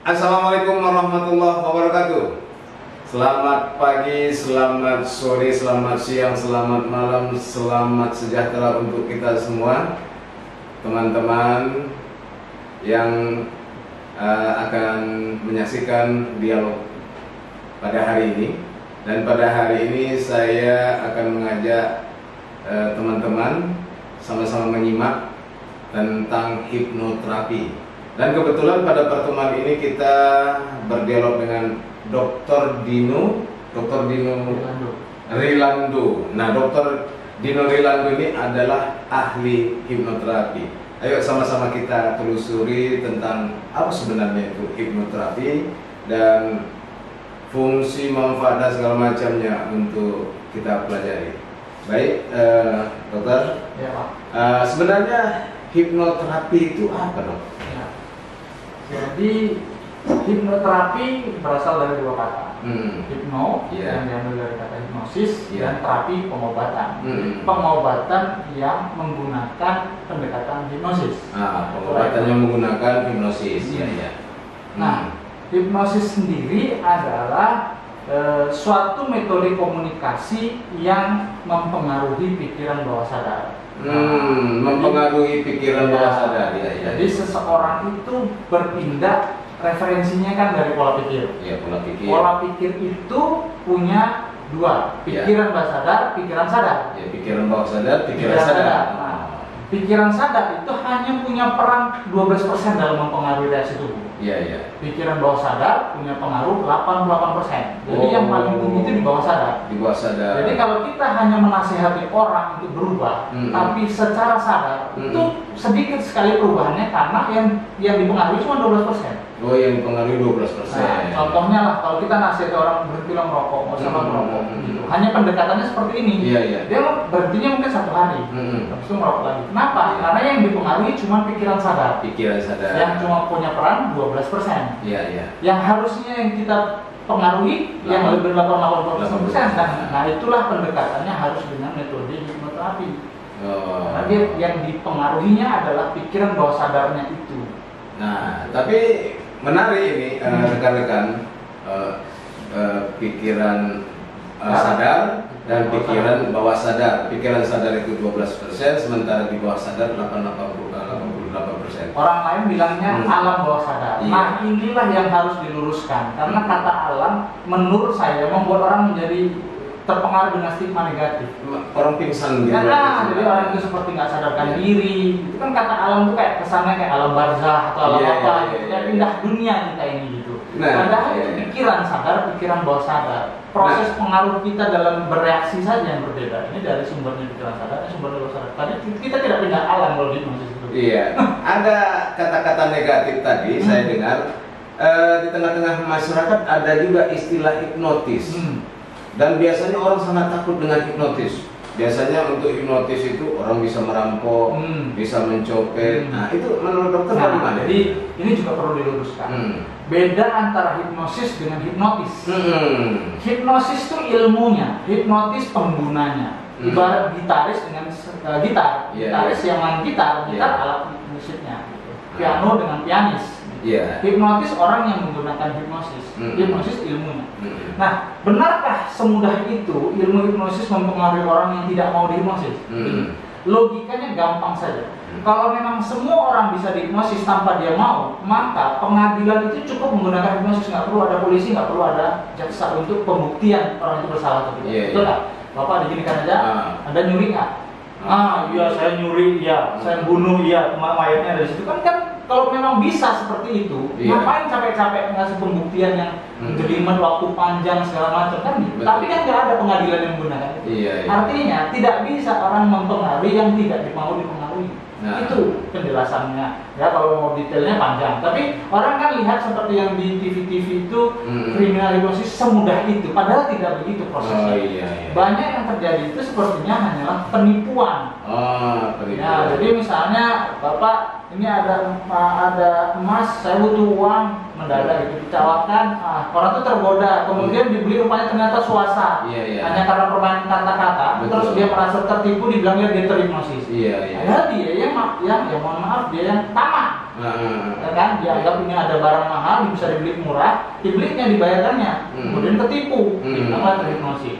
Assalamualaikum warahmatullahi wabarakatuh. Selamat pagi, selamat sore, selamat siang, selamat malam, selamat sejahtera untuk kita semua, teman-teman yang akan menyaksikan dialog pada hari ini. Dan pada hari ini saya akan mengajak teman-teman sama-sama menyimak tentang hipnoterapi. Dan kebetulan pada pertemuan ini kita berdialog dengan Dr. Dino Rilando. Nah, Dr. Dino Rilando ini adalah ahli hipnoterapi. Ayo sama-sama kita telusuri tentang apa sebenarnya itu hipnoterapi dan fungsi, manfaat dan segala macamnya untuk kita pelajari. Baik, dokter. Ya, Pak. Sebenarnya hipnoterapi itu apa, dok? Ya. Jadi hipnoterapi berasal dari dua kata. Hipno yang diambil dari kata hipnosis dan terapi pengobatan. Pengobatan yang menggunakan pendekatan hipnosis. Pengobatannya menggunakan hipnosis. Nah, hipnosis sendiri adalah suatu metode komunikasi yang mempengaruhi pikiran bawah sadar. Mempengaruhi pikiran bawah sadar. Jadi seseorang itu bertindak, referensinya kan dari pola pikir. Pola pikir. Pola pikir itu punya dua, pikiran bawah sadar, pikiran sadar. Pikiran bawah sadar, pikiran sadar. Nah, pikiran sadar itu hanya punya peran 12% dalam mempengaruhi reaksi tubuh. Pikiran bawah sadar punya pengaruh 88%. Jadi yang paling tinggi itu di bawah sadar. Di bawah sadar. Jadi kalau kita hanya menasihati orang untuk berubah, tapi secara sadar itu sedikit sekali perubahannya karena yang dipengaruhi cuma 12%. Yang dipengaruhi 12%. Nah, contohnya lah, kalau kita nasihati orang berhentilah merokok, nggak usah merokok, gitu. Hanya pendekatannya seperti ini. Dia berhentinya mungkin 1 hari, habis itu merokok lagi. Kenapa? Karena yang dipengaruhi cuma pikiran sadar. Pikiran sadar. Yang cuma punya peran 12%. Yang harusnya yang kita pengaruhi yang lebih 88%. Nah, itulah pendekatannya harus dengan metode hipnoterapi. Karena dia yang dipengaruhinya adalah pikiran bawah sadarnya itu. Nah, tapi menarik ini rekan-rekan, pikiran sadar dan pikiran bawah sadar. Pikiran sadar itu 12%, sementara di bawah sadar 88%. Orang lain bilangnya alam bawah sadar. Nah, inilah yang harus diluruskan karena kata alam menurut saya membuat orang menjadi terpengaruh dengan stigma negatif. Orang pingsan gitu. Jadi orang itu seperti nggak sadarkan diri. Itu kan kata alam itu kayak kesannya kayak alam barzah atau alam gitu. Kayak pindah dunia kita ini gitu. Padahal itu pikiran sadar, pikiran bawah sadar. Proses pengaruh kita dalam bereaksi saja yang berbeda. Ini dari sumbernya pikiran sadar, sumbernya bawah sadar. Tadi kita tidak pindah alam kalau di hipnosis itu. Ada kata-kata negatif tadi saya dengar. Di tengah-tengah masyarakat ada juga istilah hipnotis. Dan biasanya orang sangat takut dengan hipnotis. Biasanya untuk hipnotis itu orang bisa merampok, bisa mencopet. Nah, itu menurut dokter bagaimana? Jadi ini juga perlu diluruskan. Beda antara hipnosis dengan hipnotis. Hipnosis itu ilmunya, hipnotis penggunanya. Ibarat gitaris dengan gitar. Gitaris yang main gitar alat musiknya. Piano dengan pianis. Hipnotis orang yang menggunakan hipnosis. Hipnosis ilmunya. Nah, benarkah semudah itu ilmu hipnosis mempengaruhi orang yang tidak mau dihipnosis? Logikanya gampang saja. Kalau memang semua orang bisa dihipnosis tanpa dia mau, maka pengadilan itu cukup menggunakan hipnosis. Nggak perlu ada polisi, nggak perlu ada jaksa untuk pembuktian orang itu bersalah atau tidak. Betul nggak? Bapak diginikan aja, Anda nyuri nggak? Iya saya nyuri, saya bunuh, mayatnya dari situ kan kalau memang bisa seperti itu, ngapain capek-capek ngasih pembuktian yang jelimet waktu panjang segala macam kan? Tapi kan nggak ada pengadilan yang menggunakan itu. Artinya tidak bisa orang mempengaruhi yang tidak mau dipengaruhi. Itu penjelasannya. Ya kalau mau detailnya panjang. Tapi orang kan lihat seperti yang di TV-TV itu kriminal hipnosis semudah itu. Padahal tidak begitu prosesnya. Banyak yang terjadi itu sepertinya hanyalah penipuan. Ya, jadi misalnya Bapak ini ada emas, saya butuh uang, mendadak gitu ditawarkan, orang itu tergoda, kemudian dibeli rupanya ternyata swasta, hanya karena permainan kata-kata, terus dia merasa tertipu, dibilangnya dia terhipnosis. Padahal dia yang mohon maaf dia yang tamak. ya kan? Dianggap ini ada barang mahal, bisa dibeli murah, dibelinya dibayarkannya, kemudian ketipu, dibilanglah terhipnosis.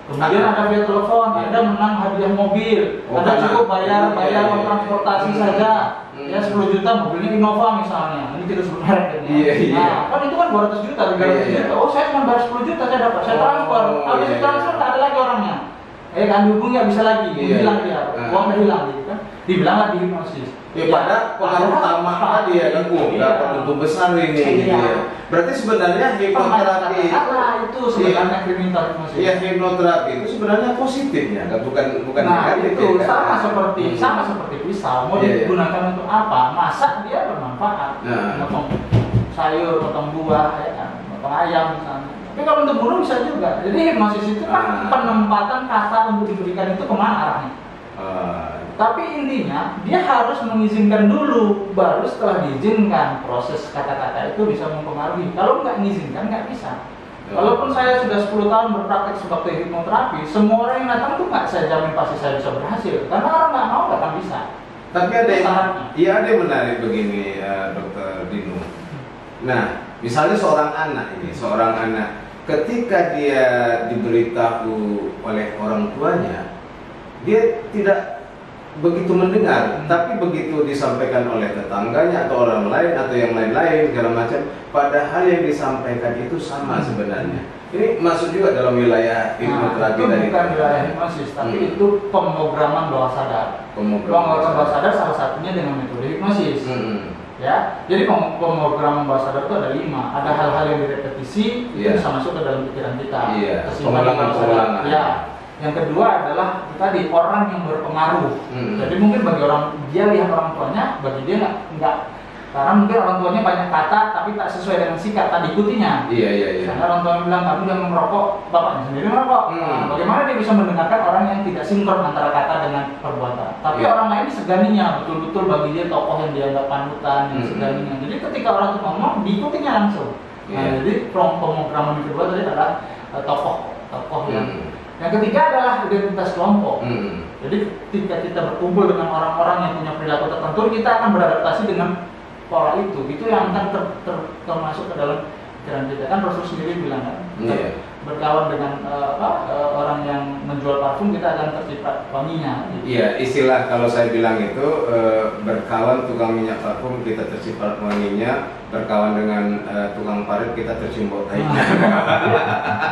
Kemudian ada via telepon, ada menang hadiah mobil, ada cukup bayar transportasi saja, ya 10 juta mobilnya Innova misalnya, ini kita sebut merek ini. Nah, kan itu kan 200 juta, 300 juta. Oh, saya cuma bayar 10 juta saya dapat, saya transfer. Habis transfer tak ada lagi orangnya. Kan dihubungi nggak bisa lagi, hilang dia, uangnya hilang gitu kan. Dibilanglah dihipnosis. Ya, pada pengaruh utama tadi ya kan, dapat untung besar ini gitu ya. Berarti sebenarnya hipnoterapi itu sebenarnya kriminal hipnosis. Iya, hipnoterapi itu sebenarnya positifnya, bukan negatif. Itu sama seperti pisau, mau digunakan untuk apa? Masak dia bermanfaat. Potong sayur, potong buah, ya kan, potong ayam misalnya. Tapi kalau untuk bunuh bisa juga. Jadi hipnosis itu kan penempatan kata untuk diberikan itu kemana arahnya. Tapi intinya dia harus mengizinkan dulu, baru setelah diizinkan proses kata-kata itu bisa mempengaruhi. Kalau nggak mengizinkan nggak bisa. Walaupun saya sudah 10 tahun berpraktek sebagai hipnoterapi, semua orang yang datang tuh nggak saya jamin pasti saya bisa berhasil. Karena orang nggak mau nggak akan bisa. Tapi ada yang menarik begini, Dokter Dino. Nah, misalnya seorang anak ketika dia diberitahu oleh orang tuanya, dia tidak begitu mendengar, tapi begitu disampaikan oleh tetangganya atau orang lain atau yang lain-lain segala macam, padahal yang disampaikan itu sama sebenarnya. Ini masuk juga dalam wilayah hipnoterapi tadi. Itu bukan wilayah hipnosis, tapi itu pemrograman bawah sadar. Pemrograman bawah sadar salah satunya dengan metode hipnosis. Ya, jadi pemrograman bawah sadar itu ada 5. Ada hal-hal yang direpetisi, itu bisa masuk ke dalam pikiran kita. Pengulangan. Ya. Yang kedua adalah tadi orang yang berpengaruh. Jadi mungkin bagi orang dia lihat orang tuanya, bagi dia nggak karena mungkin orang tuanya banyak kata tapi tak sesuai dengan sikap, tak diikutinya. Karena orang tuanya bilang kamu jangan merokok, bapaknya sendiri merokok. Bagaimana dia bisa mendengarkan orang yang tidak sinkron antara kata dengan perbuatan? Tapi orang lain diseganinya, betul-betul bagi dia tokoh yang dianggap panutan, yang seganinya. Jadi ketika orang itu ngomong, diikutinya langsung. Jadi pemrograman kedua tadi adalah tokoh yang ketiga adalah identitas kelompok. Jadi ketika kita berkumpul dengan orang-orang yang punya perilaku tertentu, kita akan beradaptasi dengan pola itu. Itu yang akan termasuk ke dalam pikiran kita. Kan Rasul sendiri bilang kan, berkawan dengan orang yang menjual parfum, kita akan terciprat wanginya. Iya, istilah kalau saya bilang itu berkawan tukang minyak parfum, kita terciprat wanginya. Berkawan dengan tukang parit, kita tercium bau tainya.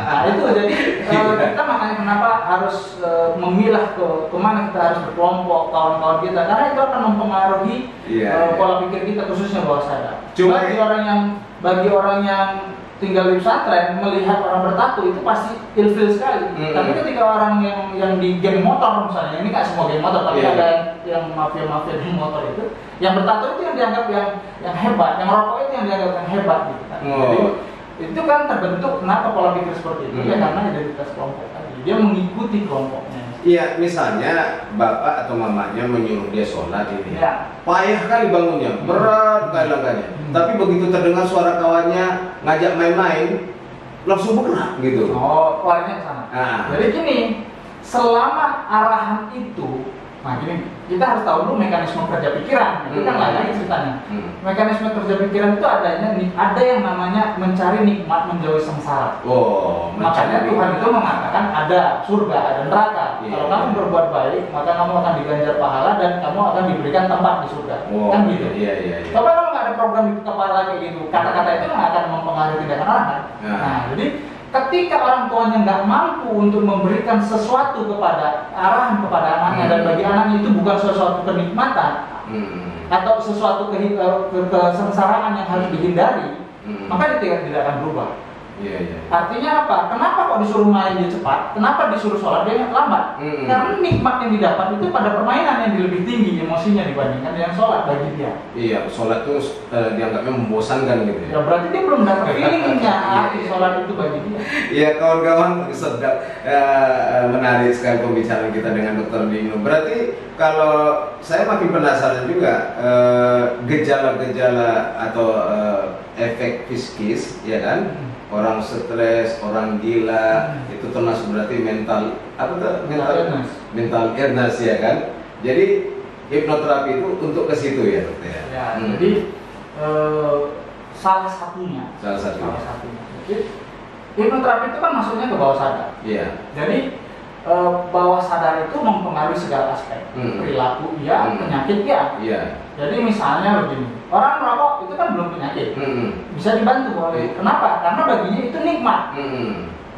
Nah itu jadi kita makanya kenapa harus memilah kemana kita harus berkelompok, kawan-kawan kita, karena itu akan mempengaruhi pola pikir kita khususnya bawah sadar. Bagi orang yang tinggal di pesantren melihat orang bertato itu pasti ilfil sekali. Tapi ketika orang yang di geng motor misalnya, ini nggak semua geng motor, tapi ada yang mafia geng motor itu, yang bertato itu yang dianggap yang hebat, yang merokok itu yang dianggap yang hebat gitu kan. Jadi itu kan terbentuk kenapa pola pikir seperti itu ya karena identitas kelompok tadi. Dia mengikuti kelompoknya. Iya, misalnya bapak atau mamanya menyuruh dia sholat ini, payah kali bangunnya, berat kali langkahnya. Tapi begitu terdengar suara kawannya ngajak main-main, langsung bergerak gitu. Oh, larinya ke sana. Jadi gini, selama arahan itu, gini, kita harus tahu dulu mekanisme kerja pikiran. Itu kan lain ceritanya. Mekanisme kerja pikiran itu ada yang namanya mencari nikmat menjauhi sengsara. Makanya Tuhan itu mengatakan ada surga, ada neraka. Kalau kamu berbuat baik, maka kamu akan diganjar pahala dan kamu akan diberikan tempat di surga. Kan gitu. Tapi kalau nggak ada program di kepala kayak gitu, kata-kata itu nggak akan mempengaruhi tindakan orang kan. Nah, jadi ketika orang tuanya nggak mampu untuk memberikan sesuatu arahan kepada anaknya dan bagi anaknya itu bukan sesuatu kenikmatan atau sesuatu kesengsaraan yang harus dihindari, maka dia tidak akan berubah. Artinya apa? Kenapa kok disuruh main dia cepat? Kenapa disuruh sholat dia lambat? Karena nikmat yang didapat itu pada permainan yang lebih tinggi emosinya dibandingkan yang sholat bagi dia. Iya, sholat itu dianggapnya membosankan gitu ya. Berarti dia belum dapat feelingnya arti sholat itu bagi dia. Iya, kawan-kawan, sedap menarik sekali pembicaraan kita dengan Dr. Dino. Berarti kalau saya makin penasaran juga gejala-gejala atau efek psikis, ya kan? Orang stres, orang gila, itu termasuk berarti mental illness ya kan. Jadi hipnoterapi itu untuk ke situ ya, Dokter ya. Ya, jadi salah satunya. Jadi, hipnoterapi itu kan masuknya ke bawah sadar. Iya. Jadi bawah sadar itu mempengaruhi segala aspek, perilaku dia, penyakit dia. Iya. Jadi misalnya begini, orang merokok itu kan belum penyakit, bisa dibantu oleh. Kenapa? Karena baginya itu nikmat.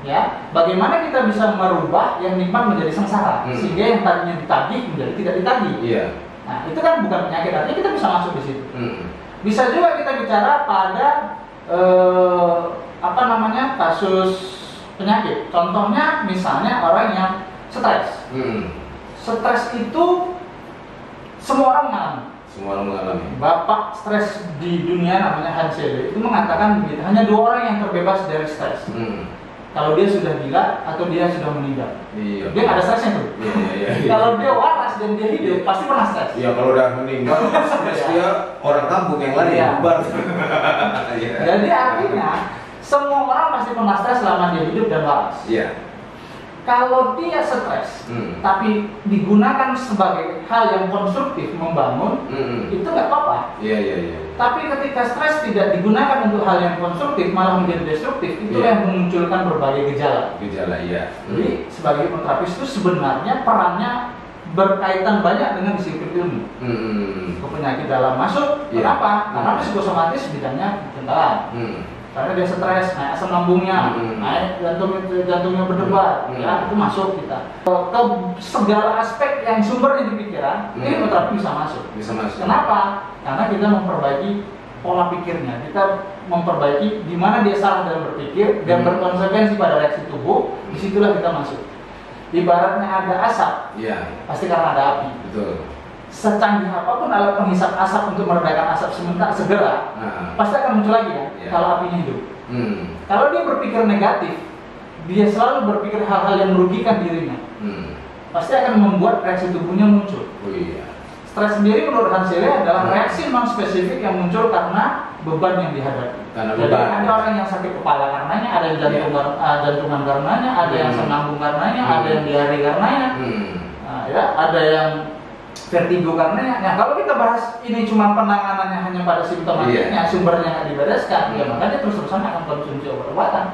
Ya, bagaimana kita bisa merubah yang nikmat menjadi sengsara, sehingga yang tadinya ditagih menjadi tidak ditagih. Iya. Nah, itu kan bukan penyakit, artinya kita bisa masuk di situ. Bisa juga kita bicara pada kasus penyakit. Contohnya misalnya orang yang stres. Stres itu semua orang mengalami. Semua orang mengalami. Bapak stres di dunia namanya Hans Selye itu mengatakan begitu. Hanya 2 orang yang terbebas dari stres. Kalau dia sudah gila atau dia sudah meninggal. Iya. Dia nggak ada stresnya tuh. Iya. Kalau dia waras dan dia hidup pasti pernah stres. Iya, kalau udah meninggal stres dia orang kampung yang lain bubar. Jadi artinya semua orang pasti pernah stres selama dia hidup dan waras. Iya. Kalau dia stres, tapi digunakan sebagai hal yang konstruktif membangun, itu nggak apa-apa. Iya. Tapi ketika stres tidak digunakan untuk hal yang konstruktif, malah menjadi destruktif, itu yang memunculkan berbagai gejala. Iya. Jadi sebagai hipnoterapis itu sebenarnya perannya berkaitan banyak dengan disiplin ilmu. Ke penyakit dalam masuk, kenapa? Karena psikosomatis bidangnya kekentalan. Karena dia stres, naik asam lambungnya, naik jantungnya berdebar, ya itu masuk kita. Ke segala aspek yang sumbernya di pikiran, ini hipnoterapi bisa masuk. Kenapa? Karena kita memperbaiki pola pikirnya, kita memperbaiki di mana dia salah dalam berpikir dan berkonsekuensi pada reaksi tubuh. Disitulah kita masuk. Ibaratnya ada asap, pasti karena ada api. Betul. Secanggih apapun alat penghisap asap untuk meredakan asap sementara segera, pasti akan muncul lagi kan, kalau apinya hidup. Kalau dia berpikir negatif, dia selalu berpikir hal-hal yang merugikan dirinya, pasti akan membuat reaksi tubuhnya muncul. Stres sendiri menurut Hans Selye adalah reaksi non spesifik yang muncul karena beban yang dihadapi. Jadi ada orang yang sakit kepala karenanya, ada yang jantungan karenanya, ada yang asam lambung karenanya, ada yang diare karenanya, ada yang vertigo karenanya. Nah, kalau kita bahas ini cuma penanganannya hanya pada simptomatiknya, sumbernya nggak dibereskan, ya makanya terus-terusan akan konsumsi obat-obatan.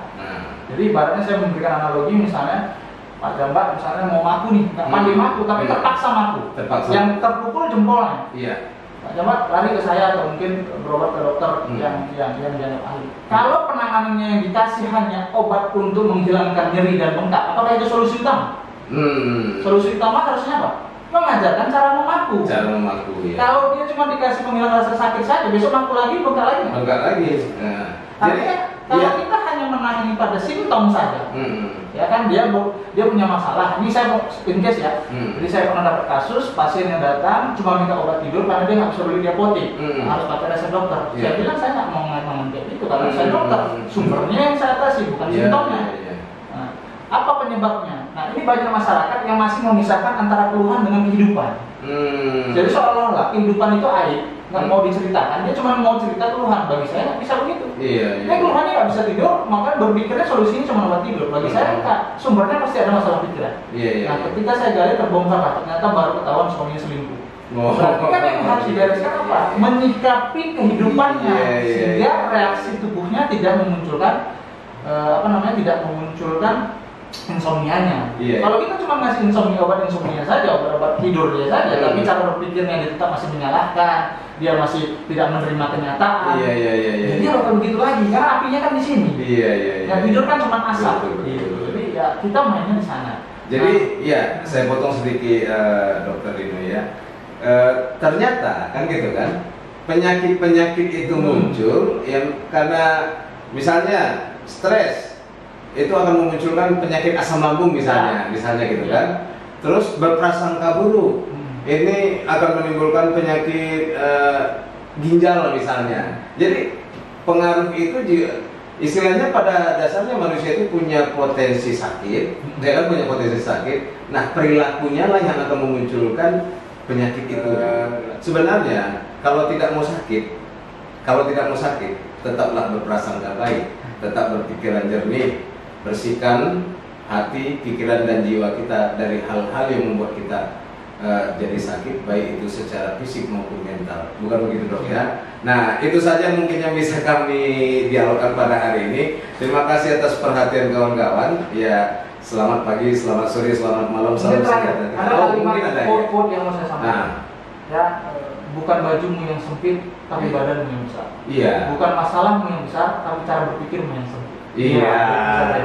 Jadi ibaratnya saya memberikan analogi, misalnya Pak Jambak misalnya mau maku nih, nggak pandai maku tapi terpaksa maku, yang terpukul jempolnya. Pak Jambak lari ke saya atau mungkin berobat ke dokter yang dianggap ahli. Kalau penanganannya yang dikasih hanya obat untuk menghilangkan nyeri dan bengkak, apakah itu solusi utama? Solusi utama harusnya apa? Mengajarkan cara memaku. Kalau dia cuma dikasih penghilang rasa sakit saja, besok maku lagi, bengkak lagi. Artinya kalau kita hanya menangani pada simptom saja, ya kan dia punya masalah. Ini saya mau in case ya. Jadi saya pernah dapat kasus pasien yang datang cuma minta obat tidur karena dia nggak bisa beli di apotek, harus pakai resep dokter. Saya bilang saya nggak mau ngomong kayak gitu karena saya dokter. Sumbernya yang saya atasi bukan simptomnya. Apa penyebabnya? Nah, ini banyak masyarakat yang masih memisahkan antara keluhan dengan kehidupan. Jadi seolah-olah kehidupan itu aib, nggak mau diceritakan. Dia cuma mau cerita keluhan. Bagi saya nggak bisa begitu. Dia keluhannya nggak bisa tidur, maka berpikirnya solusinya cuma obat tidur. Bagi saya enggak. Sumbernya pasti ada masalah pikiran. Nah, ketika saya gali terbongkar lah, ternyata baru ketahuan suaminya selingkuh. Berarti kan yang harus dibereskan apa? Menyikapi kehidupannya sehingga reaksi tubuhnya tidak memunculkan tidak memunculkan insomnianya. Kalau kita cuma ngasih obat insomnia saja, obat tidur dia saja, tapi cara berpikirnya dia tetap masih menyalahkan, dia masih tidak menerima kenyataan. Jadi dia bakal begitu lagi karena apinya kan di sini. Yang tidur kan cuma asap. Jadi ya kita mainnya di sana. Jadi saya potong sedikit Dokter Dino ya. Ternyata kan gitu kan, penyakit-penyakit itu muncul yang karena misalnya stres itu akan memunculkan penyakit asam lambung misalnya gitu kan. Terus berprasangka buruk, ini akan menimbulkan penyakit ginjal misalnya. Jadi pengaruh itu juga, istilahnya pada dasarnya manusia itu punya potensi sakit, dia kan punya potensi sakit. Nah, perilakunya lah yang akan memunculkan penyakit itu. Sebenarnya kalau tidak mau sakit, tetaplah berprasangka baik, tetap berpikiran jernih, bersihkan hati, pikiran dan jiwa kita dari hal-hal yang membuat kita jadi sakit, baik itu secara fisik maupun mental. Bukan begitu dok ya? Nah itu saja mungkin yang bisa kami dialogkan pada hari ini. Terima kasih atas perhatian kawan-kawan. Ya, selamat pagi, selamat sore, selamat malam, salam sejahtera. Ada kalimat quote yang mau saya sampaikan. Ya, bukan bajumu yang sempit, tapi badanmu yang besar. Iya. Bukan masalahmu yang besar, tapi cara berpikirmu yang sempit. Iya,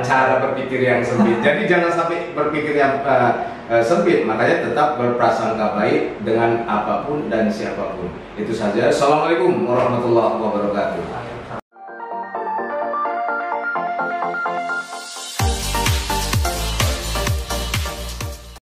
cara berpikir yang sempit. Jadi jangan sampai berpikir yang sempit, makanya tetap berprasangka baik dengan apapun dan siapapun. Itu saja. Assalamualaikum warahmatullahi wabarakatuh.